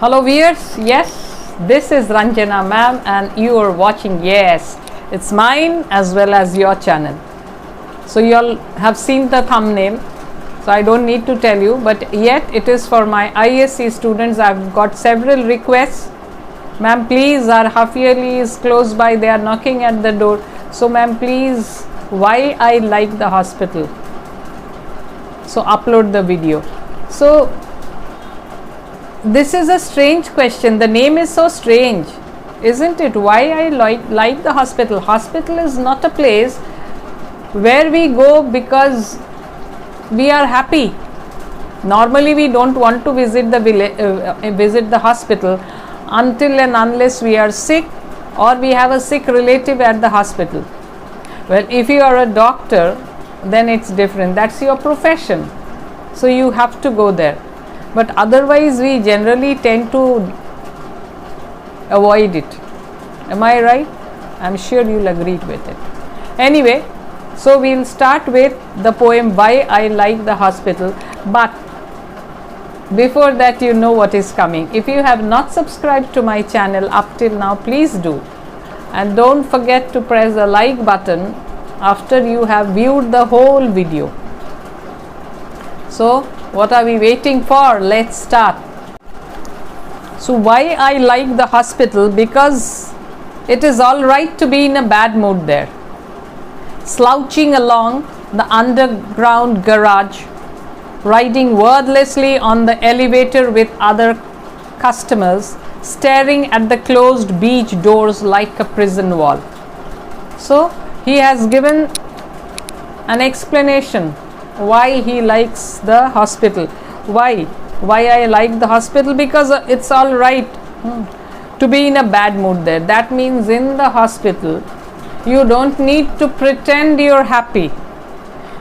Hello viewers, yes, this is Ranjana ma'am and you are watching, yes, it's mine as well as your channel. So you all have seen the thumbnail, so I don't need to tell you, but yet it is for my ISC students. I've got several requests. Ma'am, please, our half yearly is close by, they are knocking at the door. So ma'am, please, why I like the hospital? So upload the video. So this is a strange question. The name is so strange, isn't it? Why I like the hospital? Hospital is not a place where we go because we are happy. Normally we don't want to visit the hospital until and unless we are sick or we have a sick relative at the hospital. Well, if you are a doctor, then it's different. That's your profession, so you have to go there. But otherwise we generally tend to avoid it. Am I right? I'm sure you'll agree with it. Anyway, so we'll start with the poem Why I Like the Hospital. But before that, you know what is coming. If you have not subscribed to my channel up till now, please do. And don't forget to press the like button after you have viewed the whole video. So what are we waiting for? Let's start. So why I like the hospital? Because it is all right to be in a bad mood there. Slouching along the underground garage, riding wordlessly on the elevator with other customers, staring at the closed beach doors like a prison wall. So he has given an explanation why he likes the hospital. Why I like the hospital? Because it's all right to be in a bad mood there. That means in the hospital you don't need to pretend you're happy.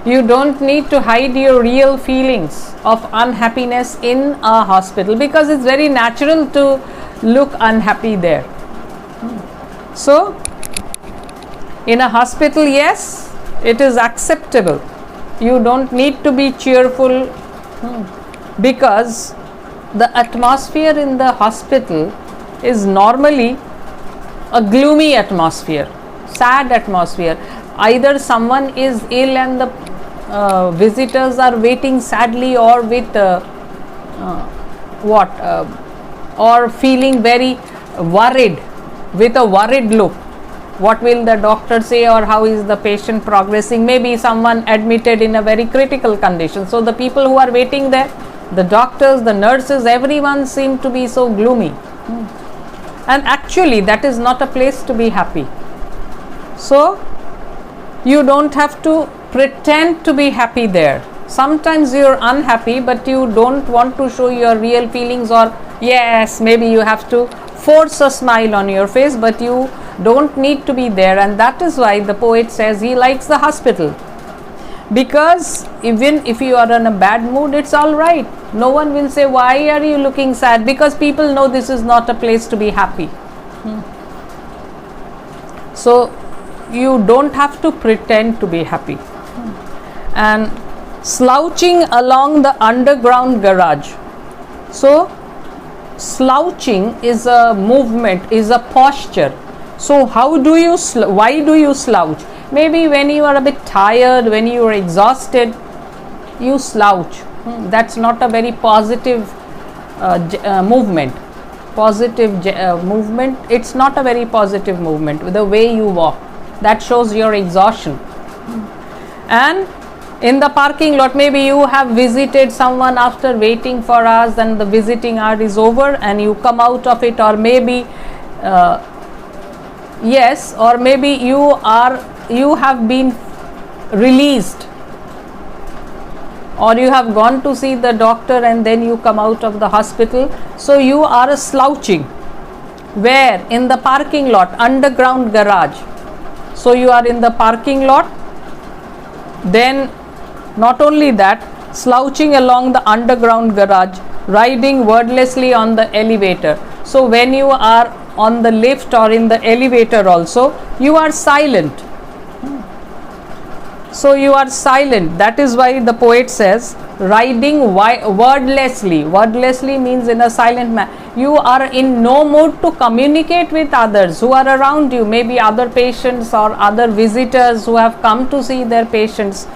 You don't need to hide your real feelings of unhappiness in a hospital, because it's very natural to look unhappy there. So in a hospital, yes, it is acceptable. You don't need to be cheerful, because the atmosphere in the hospital is normally a gloomy atmosphere, sad atmosphere. Either someone is ill and the visitors are waiting sadly, or with or feeling very worried, with a worried look. What will the doctor say, or how is the patient progressing? Maybe someone admitted in a very critical condition. So the people who are waiting there, the doctors, the nurses, everyone seem to be so gloomy. And actually that is not a place to be happy. So you don't have to pretend to be happy there. Sometimes you're unhappy, but you don't want to show your real feelings, or yes, maybe you have to force a smile on your face, but you don't need to be there. And that is why the poet says he likes the hospital, because even if you are in a bad mood, it's all right. No one will say, why are you looking sad? Because people know this is not a place to be happy. So you don't have to pretend to be happy. And slouching along the underground garage. So slouching is a movement, is a posture. So how do you why do you slouch? Maybe when you are a bit tired, when you are exhausted, you slouch. That's not a very positive movement. Movement, it's not a very positive movement. The way you walk, that shows your exhaustion. And in the parking lot, maybe you have visited someone after waiting for hours, and the visiting hour is over and you come out of it, or maybe yes, or maybe you have been released, or you have gone to see the doctor and then you come out of the hospital. So you are slouching. Where? In the parking lot, underground garage. So you are in the parking lot. Then not only that, slouching along the underground garage, riding wordlessly on the elevator. So when you are on the lift or in the elevator also, you are silent. So you are silent. That is why the poet says, riding wordlessly. Wordlessly means in a silent manner. You are in no mood to communicate with others who are around you, maybe other patients or other visitors who have come to see their patients.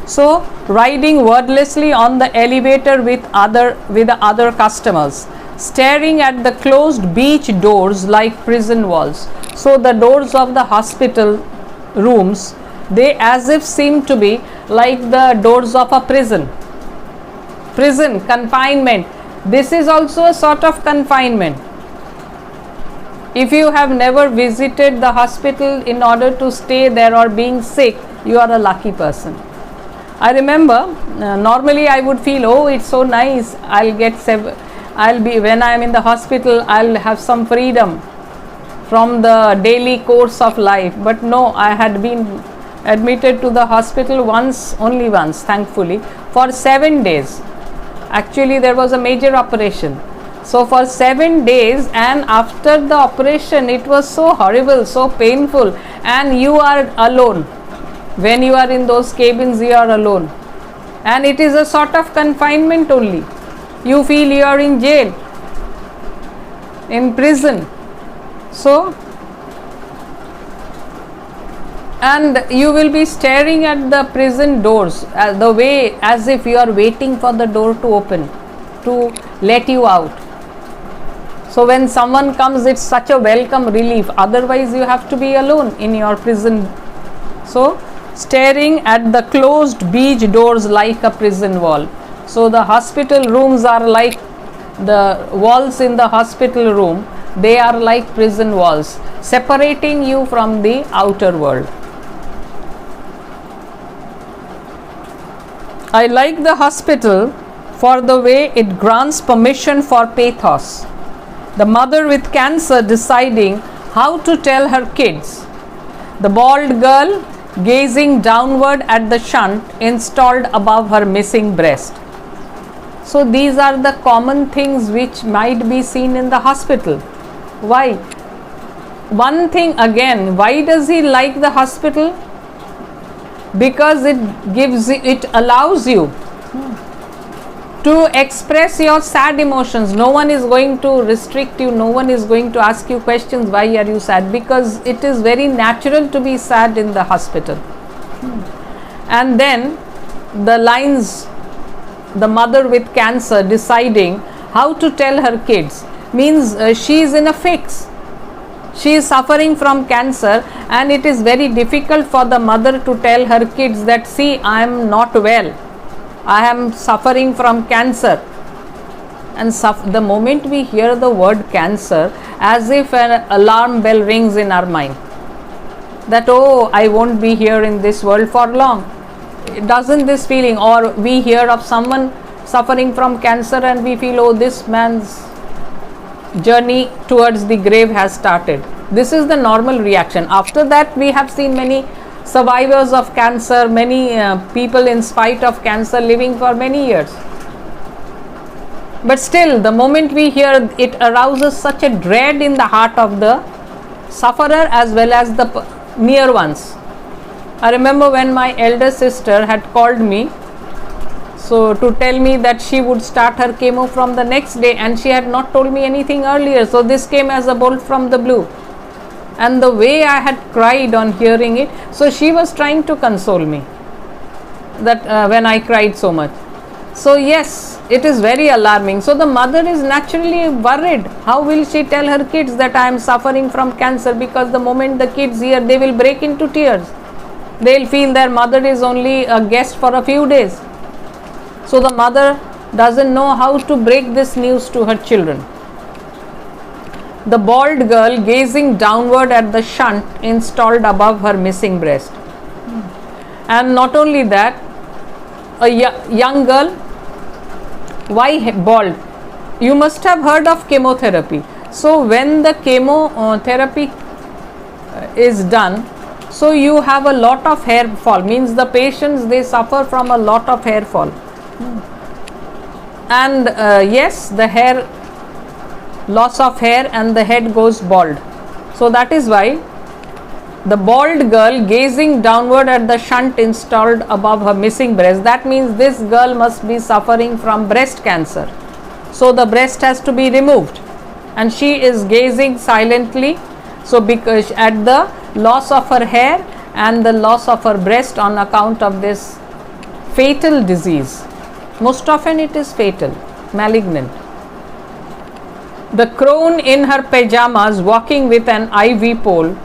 So riding wordlessly on the elevator with the other customers, staring at the closed beach doors like prison walls. So the doors of the hospital rooms, they as if seem to be like the doors of a prison. Confinement. This is also a sort of confinement. If you have never visited the hospital in order to stay there or being sick, you are a lucky person. I remember normally I would feel, oh, it's so nice, when I am in the hospital, I'll have some freedom from the daily course of life. But no, I had been admitted to the hospital only once, thankfully, for 7 days. Actually, there was a major operation. So for 7 days, and after the operation, it was so horrible, so painful, and you are alone. When you are in those cabins, you are alone. And it is a sort of confinement only. You feel you are in jail, in prison. So, and you will be staring at the prison doors the way as if you are waiting for the door to open to let you out. So when someone comes, it's such a welcome relief. Otherwise you have to be alone in your prison. So staring at the closed beach doors like a prison wall. So the hospital rooms are like the walls in the hospital room. They are like prison walls, separating you from the outer world. I like the hospital for the way it grants permission for pathos. The mother with cancer deciding how to tell her kids. The bald girl gazing downward at the shunt installed above her missing breast. So these are the common things which might be seen in the hospital. Why? One thing again, why does he like the hospital? Because it allows you to express your sad emotions. No one is going to restrict you, no one is going to ask you questions, why are you sad? Because it is very natural to be sad in the hospital. And then the lines, the mother with cancer deciding how to tell her kids, means she is in a fix. She is suffering from cancer, and it is very difficult for the mother to tell her kids that, see, I am not well, I am suffering from cancer. And the moment we hear the word cancer, as if an alarm bell rings in our mind, that, oh, I won't be here in this world for long. Doesn't this feeling, or we hear of someone suffering from cancer and we feel, oh, this man's journey towards the grave has started. This is the normal reaction. After that, we have seen many survivors of cancer, many people in spite of cancer living for many years. But still, the moment we hear, it arouses such a dread in the heart of the sufferer as well as the near ones. I remember when my elder sister had called me, so to tell me that she would start her chemo from the next day, and she had not told me anything earlier. So this came as a bolt from the blue. And the way I had cried on hearing it, so she was trying to console me that when I cried so much. So yes, it is very alarming. So the mother is naturally worried. How will she tell her kids that I am suffering from cancer? Because the moment the kids hear, they will break into tears. They will feel their mother is only a guest for a few days. So the mother doesn't know how to break this news to her children. The bald girl gazing downward at the shunt installed above her missing breast. And not only that, a young girl. Why bald? You must have heard of chemotherapy. So when the chemotherapy is done, so you have a lot of hair fall, means the patients, they suffer from a lot of hair fall. And yes, the hair, loss of hair, and the head goes bald. So that is why the bald girl gazing downward at the shunt installed above her missing breast. That means this girl must be suffering from breast cancer. So the breast has to be removed, and she is gazing silently. So because at the loss of her hair and the loss of her breast on account of this fatal disease. Most often it is fatal, malignant. The crone in her pajamas walking with an IV pole.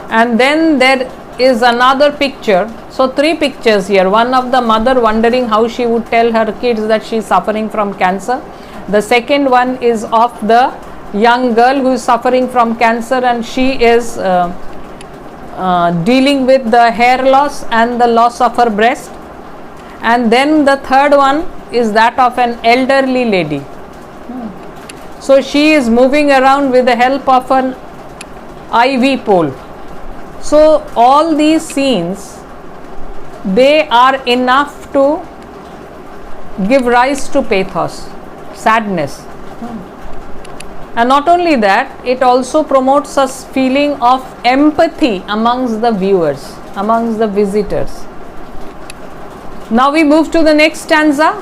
And then there is another picture. So 3 pictures here. One of the mother wondering how she would tell her kids that she is suffering from cancer. The second one is of the young girl who is suffering from cancer, and she is dealing with the hair loss and the loss of her breast. And then the third one is that of an elderly lady. So she is moving around with the help of an IV pole. So all these scenes, they are enough to give rise to pathos, sadness. And not only that, it also promotes a feeling of empathy amongst the viewers, amongst the visitors. Now we move to the next stanza.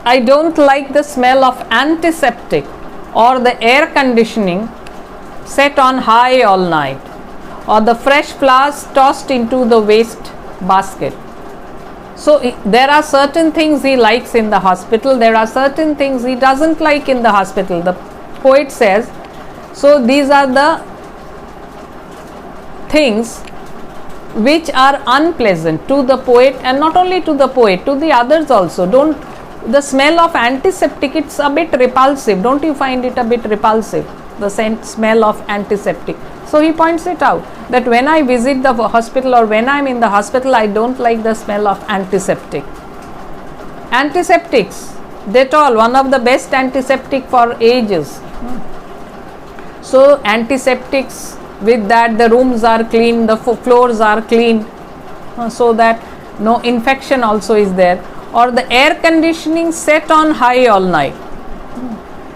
I don't like the smell of antiseptic or the air conditioning set on high all night, or the fresh flowers tossed into the waste basket. So there are certain things he likes in the hospital, there are certain things he doesn't like in the hospital. The poet says, so these are the things which are unpleasant to the poet, and not only to the poet, to the others also. The smell of antiseptic, it's a bit repulsive. Don't you find it a bit repulsive, the smell of antiseptic? So he points it out that when I visit the hospital or when I am in the hospital, I don't like the smell of antiseptic. Antiseptics, Dettol, one of the best antiseptic for ages. So antiseptics, with that the rooms are clean, the floors are clean, so that no infection also is there. Or the air conditioning set on high all night.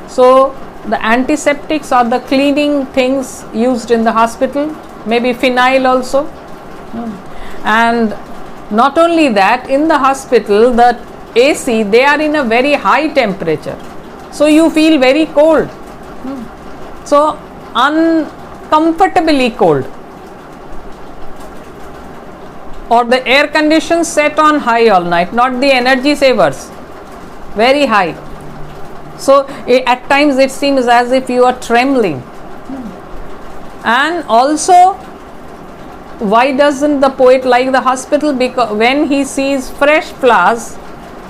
So the antiseptics or the cleaning things used in the hospital, maybe phenyl also. And not only that, in the hospital the AC, they are in a very high temperature, so you feel very cold, so uncomfortably cold. Or the air condition set on high all night, not the energy savers, very high. So at times it seems as if you are trembling. And also, why doesn't the poet like the hospital? Because when he sees fresh flowers,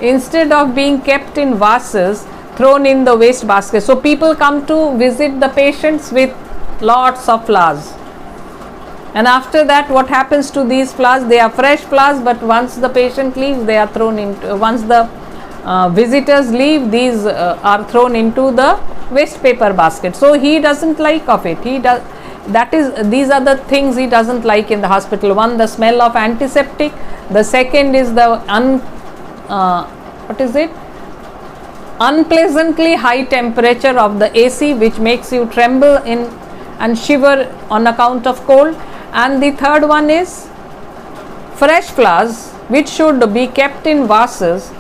instead of being kept in vases, thrown in the waste basket. So people come to visit the patients with lots of flowers. And after that, what happens to these flowers? They are fresh flowers, but once the patient leaves, they are thrown into, once the visitors leave, these are thrown into the waste paper basket. So he doesn't like of it. These are the things he doesn't like in the hospital. One, the smell of antiseptic. The second is the unpleasantly high temperature of the AC, which makes you tremble and shiver on account of cold. And the third one is fresh flowers, which should be kept in vases.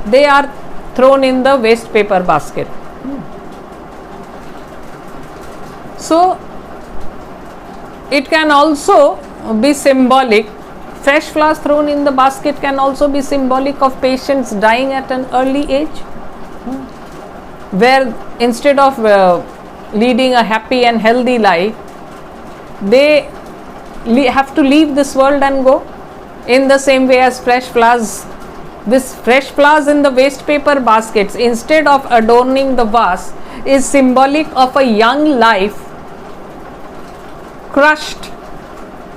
They are thrown in the waste paper basket. So it can also be symbolic. Fresh flowers thrown in the basket can also be symbolic of patients dying at an early age, where instead of leading a happy and healthy life, they have to leave this world and go. In the same way as fresh flowers, this fresh flowers in the waste paper baskets, instead of adorning the vase, is symbolic of a young life crushed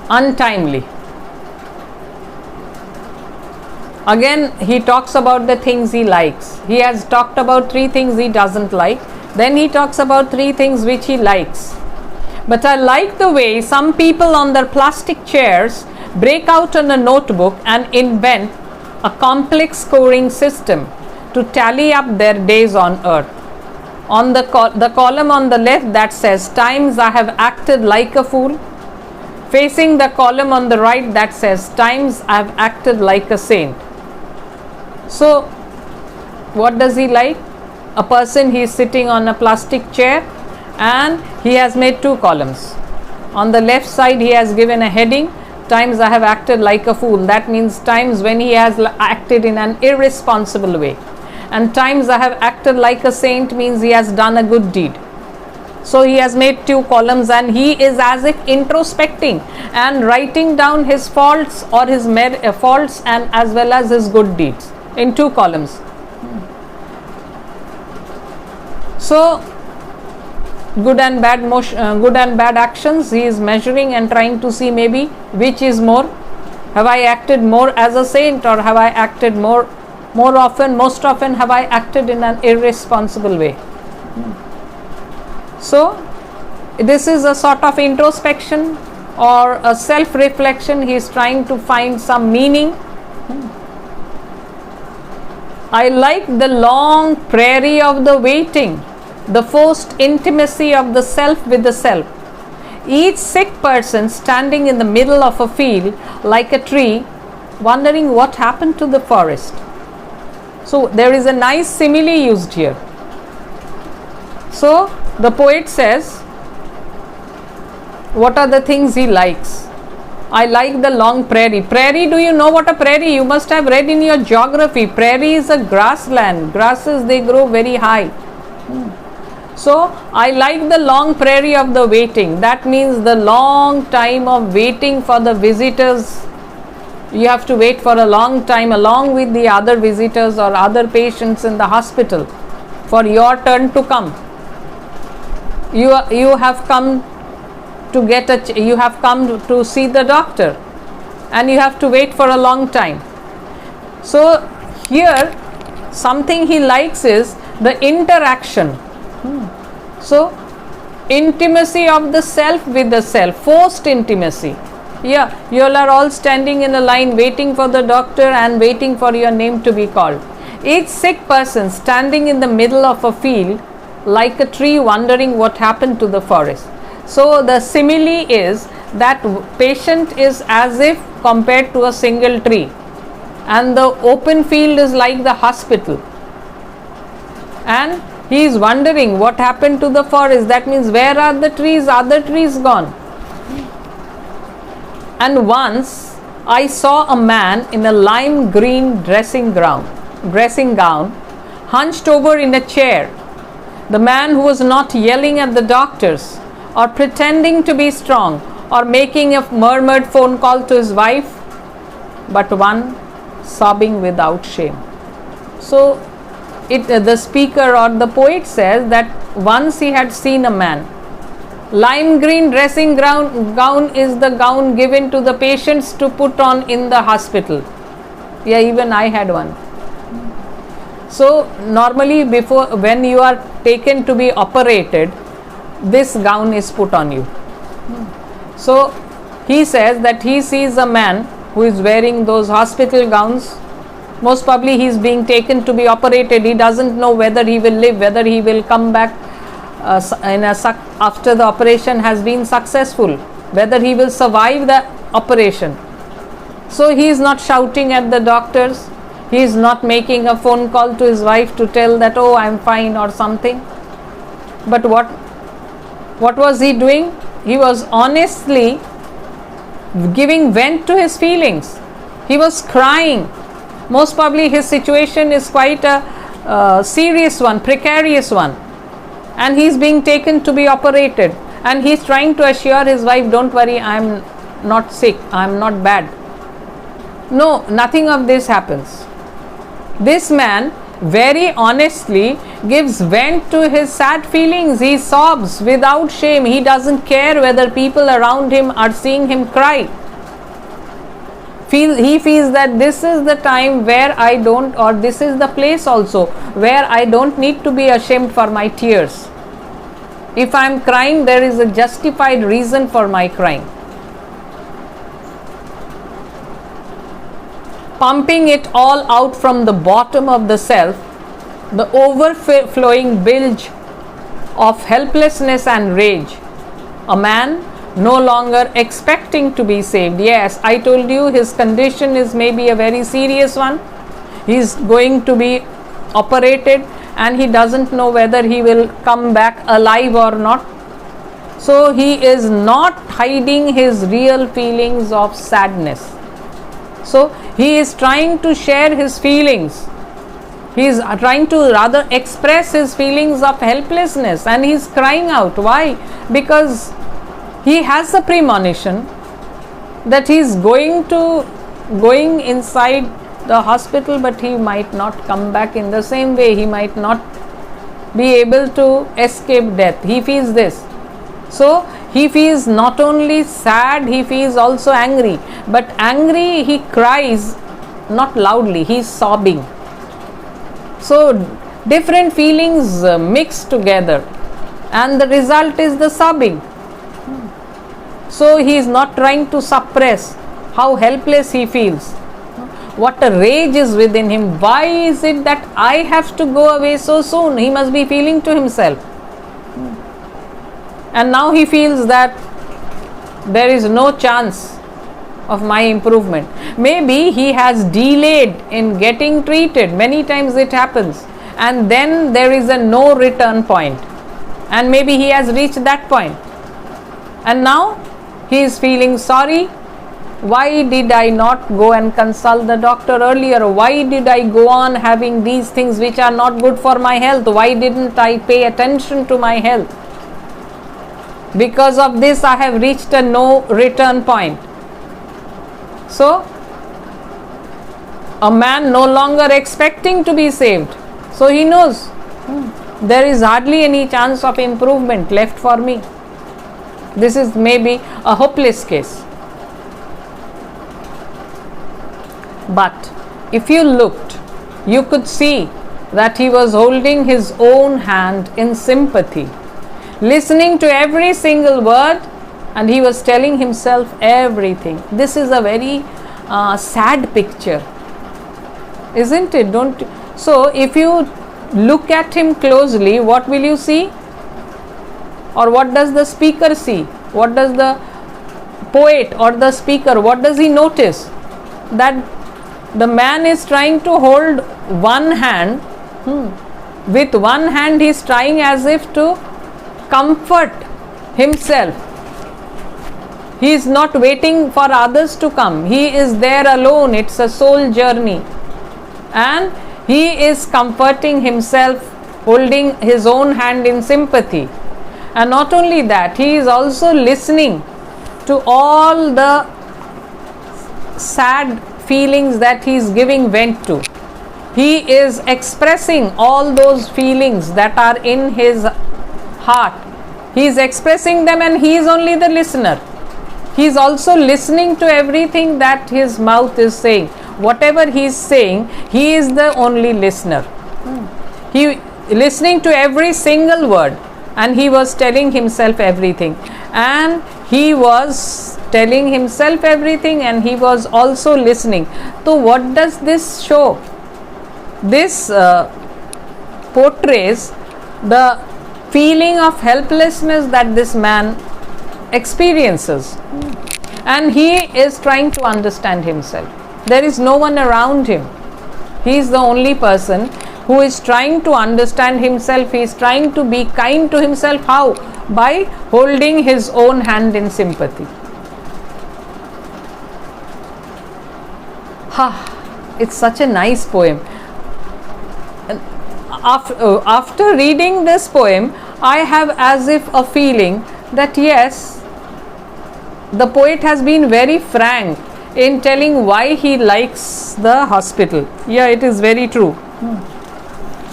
untimely. Again, he talks about the things he likes. He has talked about 3 things he doesn't like. Then he talks about 3 things which he likes. But I like the way some people on their plastic chairs break out on a notebook and invent a complex scoring system to tally up their days on earth. On the column on the left that says, times I have acted like a fool, facing the column on the right that says, times I've acted like a saint. So what does he like? A person, he is sitting on a plastic chair and he has made two columns. On the left side he has given a heading, times I have acted like a fool. That means times when he has acted in an irresponsible way. And times I have acted like a saint means he has done a good deed. So he has made two columns and he is as if introspecting and writing down his faults or his faults and as well as his good deeds in two columns. So good and bad actions he is measuring and trying to see maybe which is more. Have I acted more as a saint, or have I acted most often have I acted in an irresponsible way? So this is a sort of introspection or a self-reflection. He is trying to find some meaning. I like the long prairie of the waiting, the forced intimacy of the self with the self. Each sick person standing in the middle of a field like a tree, wondering what happened to the forest. So there is a nice simile used here. So the poet says, what are the things he likes? I like the long prairie. Prairie, do you know what a prairie? You must have read in your geography. Prairie is a grassland. Grasses, they grow very high. So I like the long prairie of the waiting. That means the long time of waiting for the visitors. You have to wait for a long time along with the other visitors or other patients in the hospital for your turn to come. You have come to you have come to see the doctor and you have to wait for a long time. So here something he likes is the interaction. So intimacy of the self with the self, forced intimacy. Yeah, you all are all standing in a line waiting for the doctor and waiting for your name to be called. Each sick person standing in the middle of a field like a tree wondering what happened to the forest. So the simile is that patient is as if compared to a single tree and the open field is like the hospital, and he is wondering what happened to the forest. That means where are the trees? Other trees gone. And once I saw a man in a lime green dressing gown, hunched over in a chair. The man who was not yelling at the doctors or pretending to be strong or making a murmured phone call to his wife, but one sobbing without shame. So the speaker or the poet says that once he had seen a man. Lime green dressing gown is the gown given to the patients to put on in the hospital. Yeah, even I had one. So normally when you are taken to be operated, this gown is put on you. So he says that he sees a man who is wearing those hospital gowns. Most probably he is being taken to be operated. He doesn't know whether he will live, whether he will come back after the operation has been successful, whether he will survive the operation. So he is not shouting at the doctors. He is not making a phone call to his wife to tell that, oh, I am fine or something. But what was he doing? He was honestly giving vent to his feelings. He was crying. Most probably his situation is quite a serious one, precarious one, and he is being taken to be operated, and he is trying to assure his wife, don't worry, I am not sick, I am not bad. No, nothing of this happens. This man very honestly gives vent to his sad feelings. He sobs without shame. He doesn't care whether people around him are seeing him cry. He feels that this is the time where I don't, or this is the place also where I don't need to be ashamed for my tears. If I am crying, there is a justified reason for my crying. Pumping it all out from the bottom of the self, the overflowing bilge of helplessness and rage. A man no longer expecting to be saved. Yes, I told you his condition is maybe a very serious one. He is going to be operated and he doesn't know whether he will come back alive or not. So he is not hiding his real feelings of sadness. So he is trying to share his feelings. He is trying to rather express his feelings of helplessness, and he is crying out. Why? Because he has a premonition that he is going inside the hospital, but he might not come back in the same way. He might not be able to escape death. He feels this. So he feels not only sad, he feels also angry. But angry, he cries not loudly, he is sobbing. So different feelings mix together, and the result is the sobbing. So he is not trying to suppress how helpless he feels. What a rage is within him. Why is it that I have to go away so soon? He must be feeling to himself. And now he feels that there is no chance of my improvement. Maybe he has delayed in getting treated. Many times it happens. And then there is a no return point. And maybe he has reached that point. And now he is feeling sorry. Why did I not go and consult the doctor earlier? Why did I go on having these things which are not good for my health? Why didn't I pay attention to my health? Because of this, I have reached a no return point. So, a man no longer expecting to be saved. So he knows there is hardly any chance of improvement left for me. This is maybe a hopeless case. But if you looked, you could see that he was holding his own hand in sympathy, listening to every single word, and he was telling himself everything. This is a very sad picture, isn't it? So if you look at him closely, what will you see? Or what does the speaker see? What does the poet or the speaker, what does he notice? That the man is trying to hold one hand. With one hand he is trying as if to comfort himself. He is not waiting for others to come. He is there alone. It's a soul journey. And he is comforting himself, holding his own hand in sympathy. And not only that, he is also listening to all the sad feelings that he is giving vent to. He is expressing all those feelings that are in his heart. He is expressing them, and he is only the listener. He is also listening to everything that his mouth is saying. Whatever he is saying, he is the only listener. He listening to every single word, and he was telling himself everything. And he was telling himself everything, and he was also listening. So what does this show? This portrays the feeling of helplessness that this man experiences, and he is trying to understand himself. There is no one around him. He is the only person who is trying to understand himself. He is trying to be kind to himself. How? By holding his own hand in sympathy. It's such a nice poem. After reading this poem, I have as if a feeling that yes, the poet has been very frank in telling why he likes the hospital. Yeah, it is very true.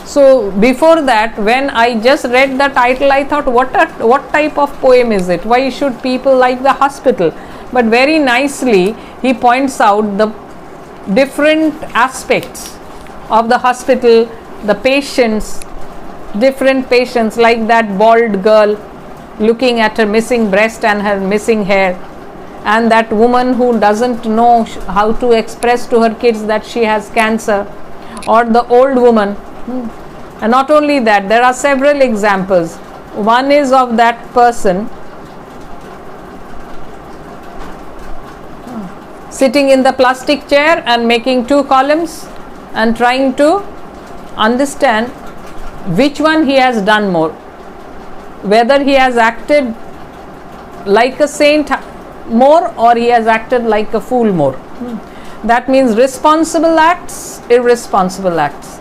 So before that, when I just read the title, I thought what type of poem is it? Why should people like the hospital? But very nicely he points out the different aspects of the hospital, the patients, different patients, like that bald girl looking at her missing breast and her missing hair, and that woman who doesn't know how to express to her kids that she has cancer, or the old woman. And not only that, there are several examples. One is of that person sitting in the plastic chair and making 2 columns and trying to understand which one he has done more, whether he has acted like a saint more or he has acted like a fool more. That means responsible acts, irresponsible acts,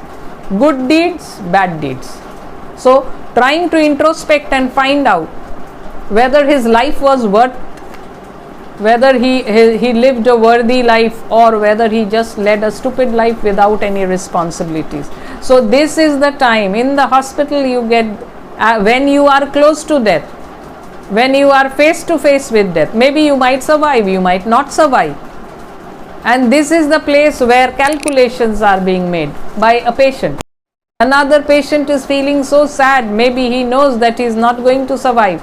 good deeds, bad deeds. So trying to introspect and find out whether his life was worth, whether he lived a worthy life or whether he just led a stupid life without any responsibilities. So this is the time in the hospital you get, when you are close to death, when you are face to face with death. Maybe you might survive, you might not survive, and this is the place where calculations are being made by a patient. Another patient is feeling so sad, maybe he knows that he is not going to survive,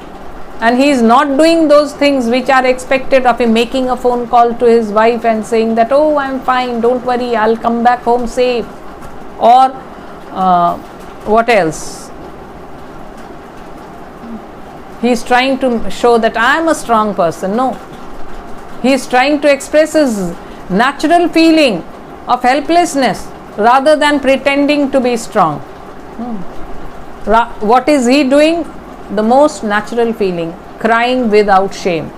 and he is not doing those things which are expected of him, making a phone call to his wife and saying that, oh, I am fine, don't worry, I'll come back home safe, or what else, he is trying to show that I am a strong person. No, he is trying to express his natural feeling of helplessness rather than pretending to be strong. What is he doing? The most natural feeling, crying without shame.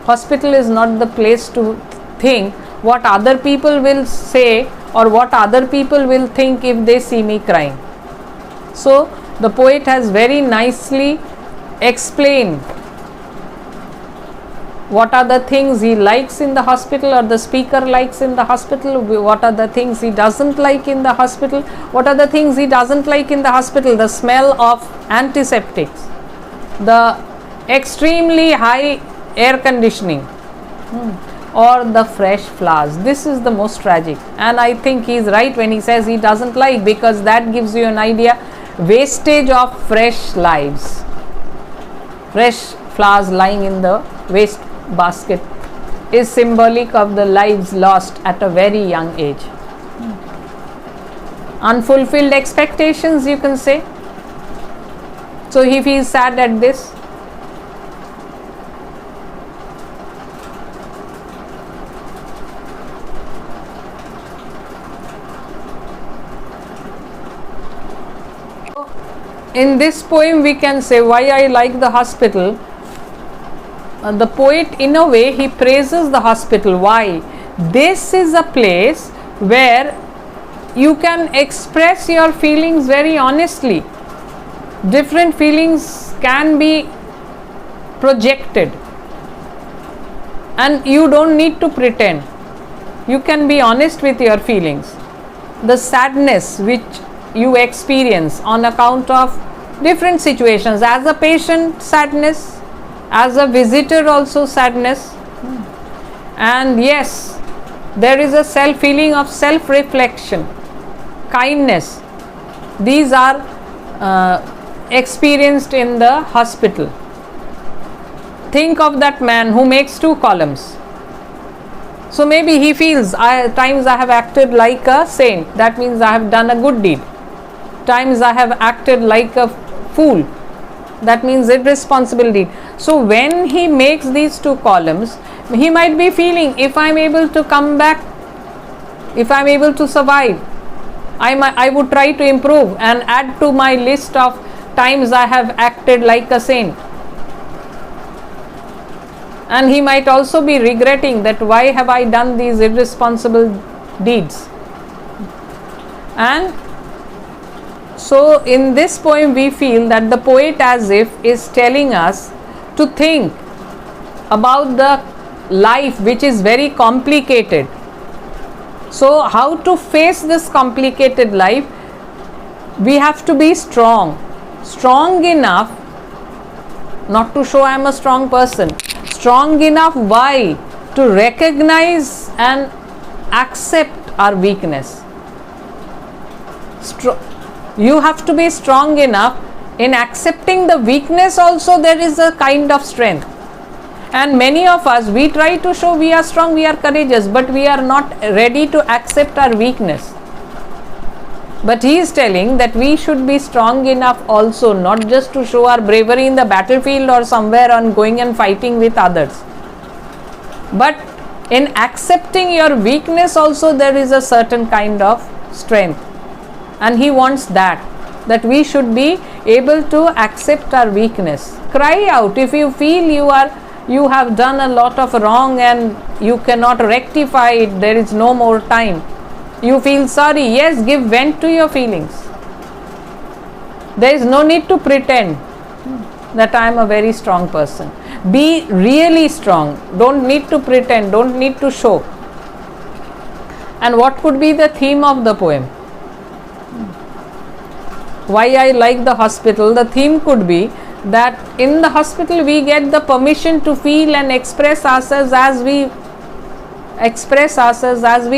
Hospital is not the place to think what other people will say or what other people will think if they see me crying. So the poet has very nicely explained what are the things he likes in the hospital or the speaker likes in the hospital, what are the things he doesn't like in the hospital, what are the things he doesn't like in the hospital, the smell of antiseptics, the extremely high air conditioning, or the fresh flowers. This is the most tragic, and I think he is right when he says he doesn't like, because that gives you an idea, wastage of fresh lives, fresh flowers lying in the waste basket is symbolic of the lives lost at a very young age. Unfulfilled expectations, you can say. So he feels sad at this. In this poem we can say why I like the hospital. The poet, in a way, he praises the hospital. Why? This is a place where you can express your feelings very honestly. Different feelings can be projected, and you don't need to pretend. You can be honest with your feelings. The sadness which you experience on account of different situations, as a patient, sadness, as a visitor also sadness, and yes, there is a feeling of self reflection, kindness. These are experienced in the hospital. Think of that man who makes 2 columns. So maybe he feels, times I have acted like a saint, that means I have done a good deed. Times I have acted like a fool, that means irresponsible deed. So when he makes these 2 columns, he might be feeling, if I am able to come back, if I am able to survive, I would try to improve and add to my list of times I have acted like a saint. And he might also be regretting that why have I done these irresponsible deeds. And so in this poem we feel that the poet as if is telling us to think about the life which is very complicated. So how to face this complicated life? We have to be strong enough not to show I am a strong person, strong enough why? To recognize and accept our weakness. You have to be strong enough in accepting the weakness also. There is a kind of strength, and many of us, we try to show we are strong, we are courageous, but we are not ready to accept our weakness. But he is telling that we should be strong enough also, not just to show our bravery in the battlefield or somewhere on going and fighting with others, but In accepting your weakness also there is a certain kind of strength, and he wants that we should be able to accept our weakness. Cry out if you feel you have done a lot of wrong and you cannot rectify it, there is no more time, you feel sorry, yes, give vent to your feelings. There is no need to pretend that I am a very strong person. Be really strong, don't need to pretend, don't need to show. And what could be the theme of the poem? Why I like the hospital? The theme could be that in the hospital we get the permission to feel and express ourselves as we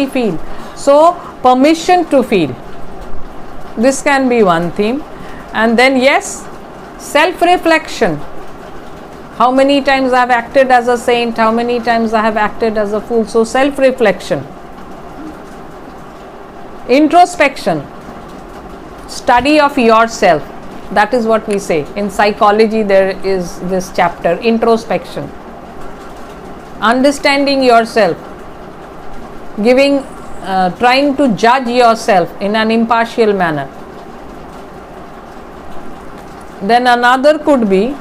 feel. So permission to feel, this can be one theme. And then yes, self-reflection. How many times I have acted as a saint, how many times I have acted as a fool. So self-reflection. Introspection, study of yourself. That is what we say. In psychology there is this chapter, introspection. Understanding yourself, trying to judge yourself in an impartial manner. Then another could be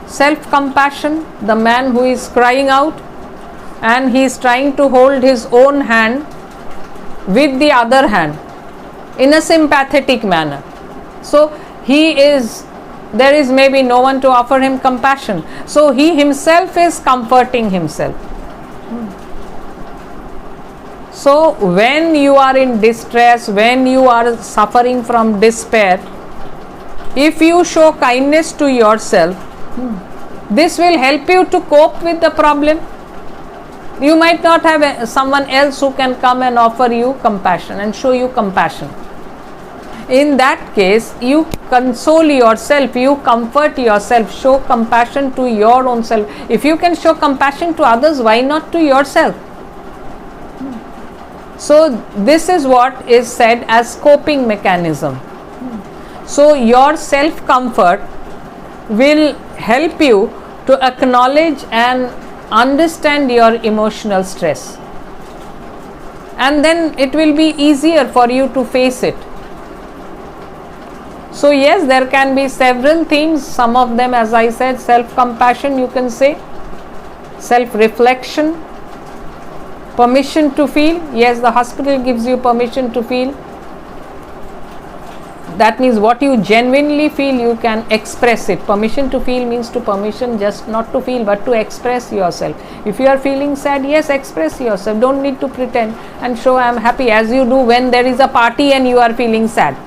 self-compassion, the man who is crying out and he is trying to hold his own hand with the other hand in a sympathetic manner. So there is maybe no one to offer him compassion, so he himself is comforting himself. So when you are in distress, when you are suffering from despair, if you show kindness to yourself, this will help you to cope with the problem. You might not have someone else who can come and offer you compassion and show you compassion. In that case, you console yourself, you comfort yourself, show compassion to your own self. If you can show compassion to others, why not to yourself? So this is what is said as coping mechanism. So your self-comfort will help you to acknowledge and understand your emotional stress, and then it will be easier for you to face it. So yes, there can be several themes. Some of them, as I said, self-compassion, you can say, self-reflection, permission to feel. Yes, the hospital gives you permission to feel. That means what you genuinely feel, you can express it. Permission to feel means to permission just not to feel but to express yourself. If you are feeling sad, yes, express yourself. Don't need to pretend and show I am happy, as you do when there is a party and you are feeling sad.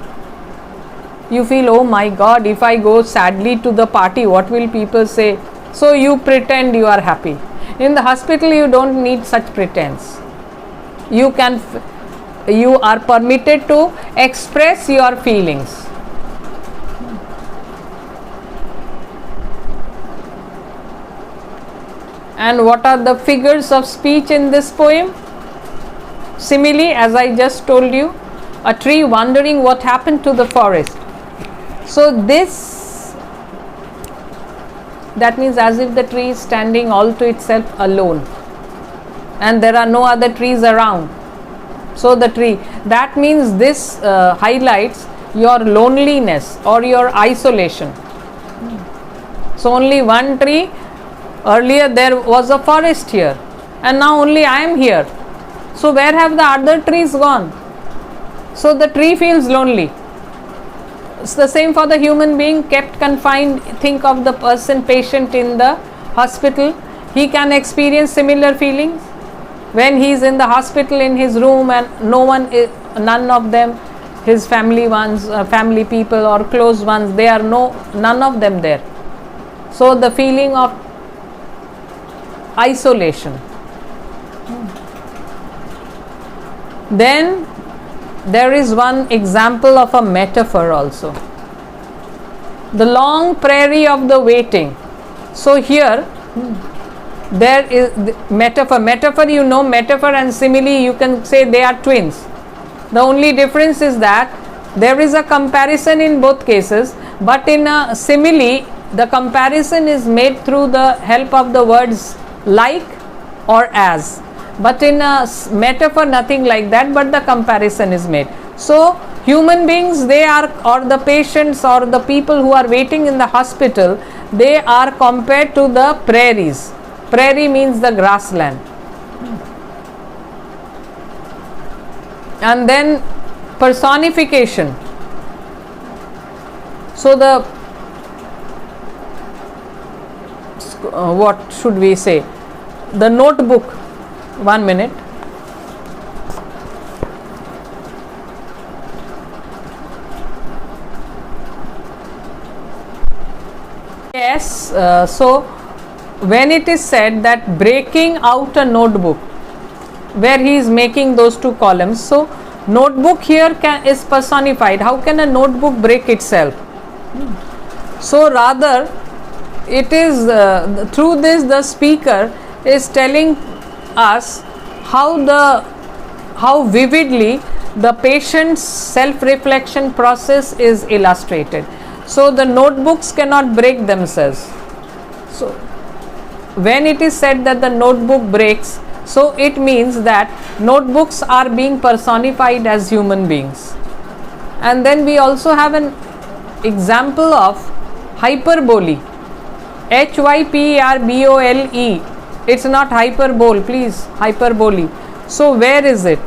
You feel, oh my God, if I go sadly to the party, what will people say? So you pretend you are happy. In the hospital, you don't need such pretense. You are permitted to express your feelings. And what are the figures of speech in this poem? Simile, as I just told you, a tree wondering what happened to the forest. So that means as if the tree is standing all to itself alone and there are no other trees around. So the tree, that means this highlights your loneliness or your isolation. So only one tree. Earlier there was a forest here and now only I am here. So where have the other trees gone? So the tree feels lonely. It's the same for the human being kept confined. Think of the patient in the hospital. He can experience similar feelings when he is in the hospital in his room and none of them, his family people or close ones, none of them there. So the feeling of isolation. Then there is one example of a metaphor also. The long prairie of the waiting. So here there is the metaphor. Metaphor and simile, you can say they are twins. The only difference is that there is a comparison in both cases, but in a simile, the comparison is made through the help of the words like or as. but in a metaphor nothing like that, but the comparison is made. So human beings, they are, or the patients or the people who are waiting in the hospital, they are compared to the prairies. Prairie means the grassland. And then personification. So the what should we say, the notebook, 1 minute. Yes, so when it is said that breaking out a notebook, where he is making those two columns, so notebook here is personified. How can a notebook break itself? So rather it is through this the speaker is telling us how vividly the patient's self-reflection process is illustrated. So the notebooks cannot break themselves. So when it is said that the notebook breaks, so it means that notebooks are being personified as human beings. And then we also have an example of hyperbole. hyperbole. It's not hyperbole, please. Hyperbole. So where is it?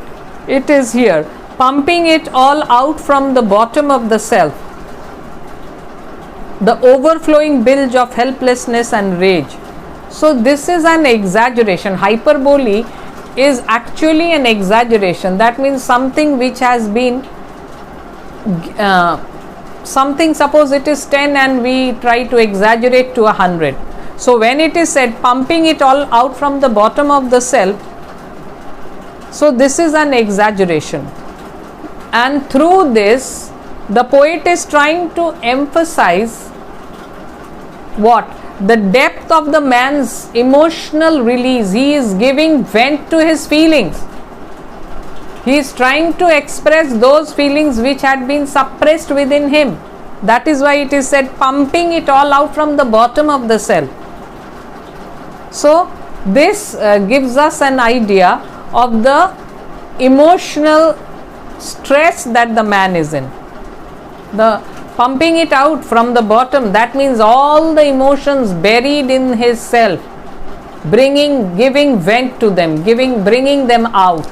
It is here. Pumping it all out from the bottom of the self. The overflowing bilge of helplessness and rage. So this is an exaggeration. Hyperbole is actually an exaggeration. That means something which has been something, suppose it is 10 and we try to exaggerate to 100. So when it is said pumping it all out from the bottom of the self, so this is an exaggeration. And through this the poet is trying to emphasize what? The depth of the man's emotional release. He is giving vent to his feelings. He is trying to express those feelings which had been suppressed within him. That is why it is said pumping it all out from the bottom of the self. So this gives us an idea of the emotional stress that the man is in. The pumping it out from the bottom, that means all the emotions buried in his self, giving vent to them, bringing them out,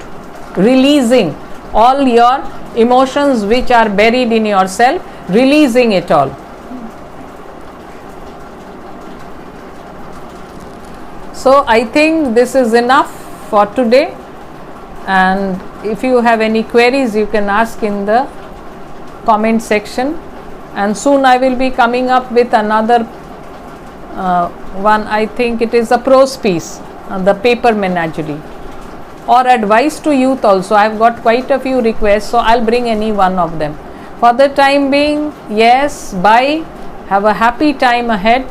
releasing all your emotions which are buried in yourself, releasing it all. So I think this is enough for today, and if you have any queries you can ask in the comment section, and soon I will be coming up with another one. I think it is a prose piece, the paper menagerie, or advice to youth also. I have got quite a few requests, so I'll bring any one of them. For the time being, yes, bye, have a happy time ahead.